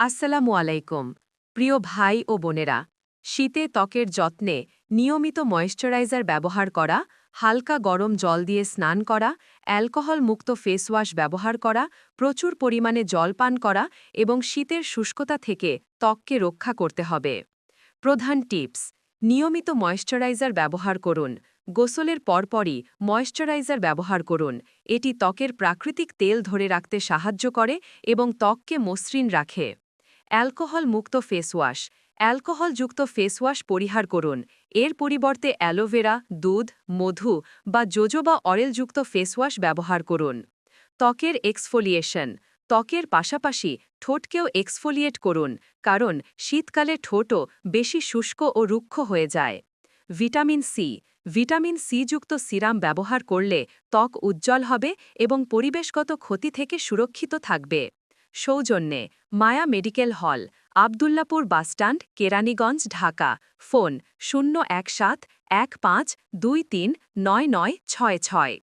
আসসালামু আলাইকুম প্রিয় ভাই ও বোনেরা শীতে ত্বকের যত্নে নিয়মিত ময়েশ্চারাইজার ব্যবহার করা হালকা গরম জল দিয়ে স্নান করা অ্যালকোহল মুক্ত ফেস ওয়াশ ব্যবহার করা প্রচুর পরিমাণে জল পান করা এবং শীতের শুষ্কতা থেকে ত্বককে রক্ষা করতে হবে প্রধান টিপস নিয়মিত ময়েশ্চারাইজার ব্যবহার করুন গোসলের পরপরই ময়েশ্চারাইজার ব্যবহার করুন এটি ত্বকের প্রাকৃতিক তেল ধরে রাখতে সাহায্য করে এবং ত্বককে মসৃণ রাখে অ্যালকোহল মুক্ত ফেস ওয়াশ অ্যালকোহলযুক্ত ফেস ওয়াশ পরিহার করুন এর পরিবর্তে অ্যালোভেরা দুধ মধু বা জোজোবা অয়েলযুক্ত ফেস ওয়াশ ব্যবহার করুন ত্বকের এক্সফোলিয়েশন ত্বকের পাশাপাশি ঠোঁটকেও এক্সফোলিয়েট করুন কারণ শীতকালে ঠোঁটও বেশি শুষ্ক ও রুক্ষ হয়ে যায় ভিটামিন সি যুক্ত সিরাম ব্যবহার করলে ত্বক উজ্জ্বল হবে এবং পরিবেশগত ক্ষতি থেকে সুরক্ষিত থাকবে সৌজন্যে Maya medical hall Abdullahpur bus stand Keraniganj Dhaka phone 01715239966